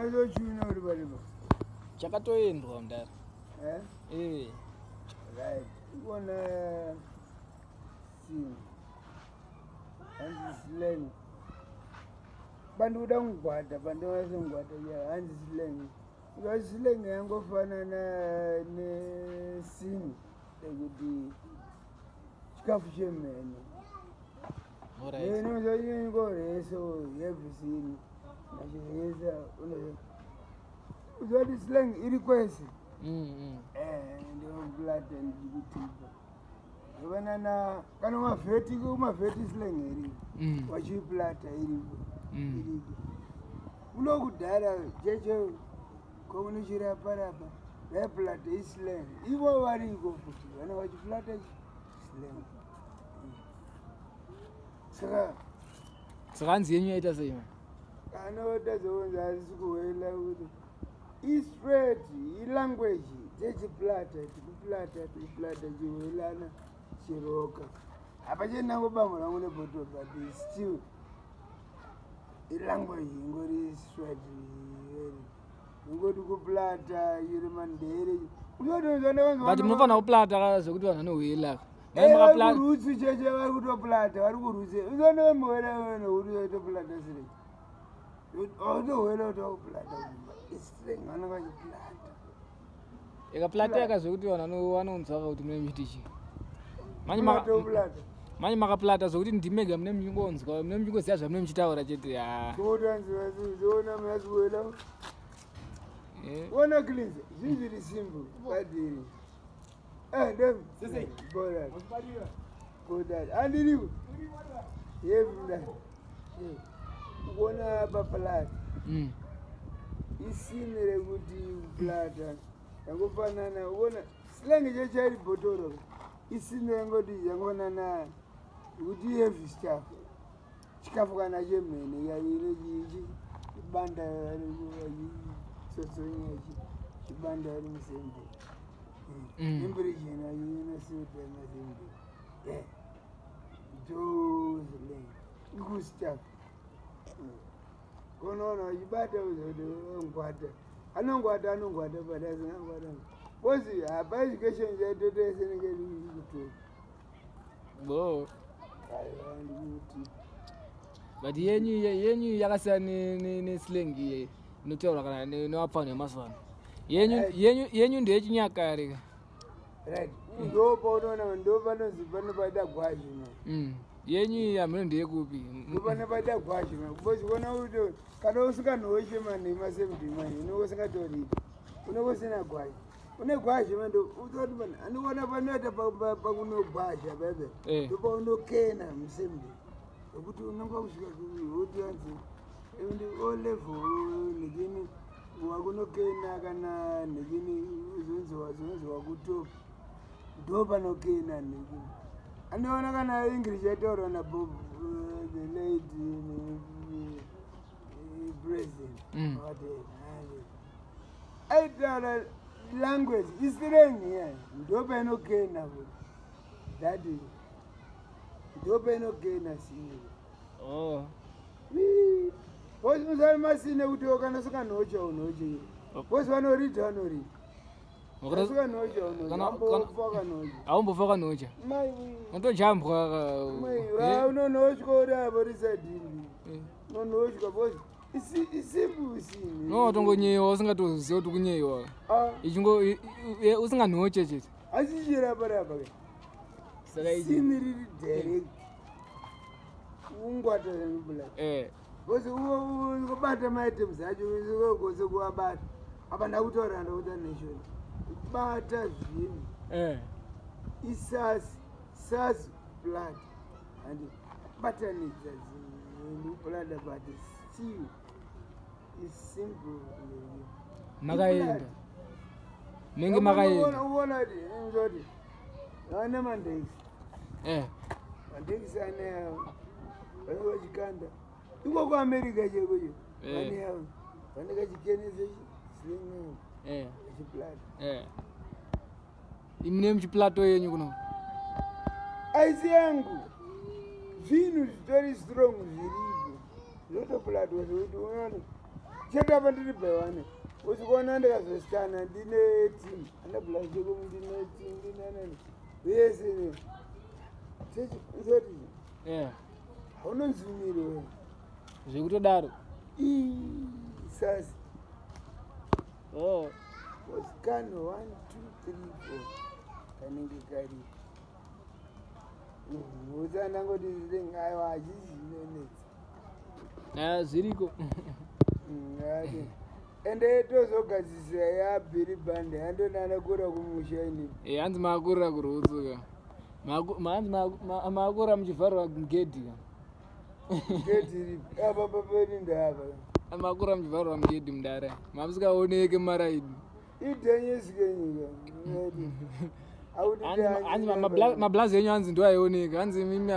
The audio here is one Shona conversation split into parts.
Mazo chuna uri baribo. Chakatoendwa mndara. Right. Ikona sing. Hanzi Slang. Bantu kuda ngwada, bantu vasongwada ya hanzi Slang. Because Slang Yakangofanana ne sing. Ekuti Chikafu Chemhene. Alright. No, so you go so everything. Nacheza uzoti Slang iri kwese. Ndio blood and jibutiba. Yavanana kana mavheti Slang iri. Wachiplata iri. Unokudhara jeje komunochira parapa. Vaplata Slang. Ivo variko futi vana vachiplata Slang. Saka hanzi yenyu yaita sei? Anotazoonza asisi kuhwela kuti ispread ilanguage dzechiplata tichiplata chihwelana chiroka apa chenangobambo rangu nebhoto but still ilanguage ingori spread ingoti kuplata iri mandere but munofanira kuplata zvokuti vanhu vanohwela kurutsi cheche vari kutoplata vari kurutse uzonomuhwela nokuti yotoplata sirei otohwela utoplata Slang anenge achiplata ikaplateka zvokuti vanhu vanonzwa kuti mune mitichi manje makaplata zvokuti ndimega mune muchingonzwa mune muchingoziva zvamune muchitaura chete kotanzivaziona munasikuhwela ona cleanse zvizviri simple kadiri andiriwo yevunda kuona paplata isini rekuti plata yangofanana uona Slang chechari bhotoro isini yangoti yangofanana kuti heavy stuff chikafu kana chemhene yainochichi ibanda tsotsonyechi ibanda ari musembe Imbrigen inasuta mazimbi. Jozling. Gustav. Kono ibata ngwada. Anongwada but ngwada. Was it education that to Bo. But yenyu yakasiyana ne Slang ye. Notaura kana newapfana nemaswana. Yenyu ndechinyakare. Right. Ndo paunona ndo panozipaida gwaji yenyu yamino ndeyekupi panopaida gwaji kuona kuti kana usinganhoche manhema semdimai unosingatori unokusina gwaji une gwaji mando utoti vanhu anoona panoita pakunogwazha bebe ndo paunokena musemdi nokuti unonga kusvika kuti yanzi ndi o level nekini wakunokena kana nekini uzonzwa kutopa ndo panokena nekini anoona kana English yataura nabob the lady president aitaura language Slang ndo painokena kuti that ndo painokena sini Vosi musari masine kuti wakana suka nocha unoche. Vosi vanorita vanorita. Suka nocha unoche. Aumbofoka nocha. Unotojambwa. Unonochka uri aborisa dini. Unonochka vosi. Isimple sini. No tongonyewa usingatoziva kuti kunyewa. Ichingo usinganoche chete. Achichira parapa. Sini riri direct. Ungwata nembula. Because ukubata ma-items acho ukugose kuwabata apanda kutaura ndauta nation bata zvinhu isas blood and batanidza zvinhu blood but still is simple makaenda nenge makaenda uona kuti vana mandekisi mandekisi aneawo vanowachikanda iko kuAmerica chekuyo vane yavo vanekachikenese Slang chiplato imune muchiplato yenyu kuno aisi yangu zvinhu zvitori strong zviripo zvotoplatwa zvekuti unoona cheta pandiri bhawane usikuona ndikazositana ndine team andablaseko ndine team ndinanani yese ne chechi usati haunonzumiri wewe zvekutodaro sasi usikano 1 2 3 4 kanenge kari usanangoti aiwa hachizvinonetsa zviriko ende tozogadzisira yabhiri bande andonanakura kumusha ini hanzi maakurira kurutsuka maakura muchivharwa mugedhi gedi ripi apa papeni ndapa maakura muchivharwa mugedhi mudare mamusikaoneke maraidi idhenyesikenyika hanzi mablazi enyu hanzi ndo aioneka hanzi mimi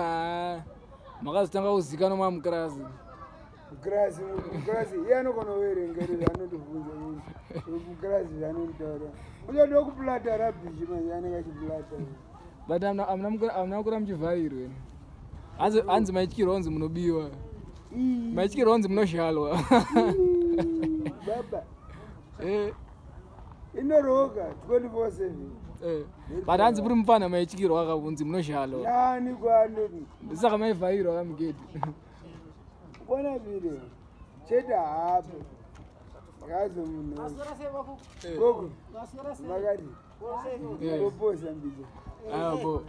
makazotanga kuzikanwa mamukirasi mukirasi iye anokona kuverengeri zvanondibvunza mukirasi zvanonditaura uchato kupulata rabhishi manje anenge achipulata but amuna kura muchivharirwe hanzi maityirwa hanzi munobiwa maityirwa hanzi munoshalwa baba inoroka 24/7 but hanzi muri mufana maityirwa akabvunzi munoshalwa yani kwanoti ndisaka maivharirwa kamugedhi bona vile cheta hapo ngazo munhu gogo makati poposa mbizo abo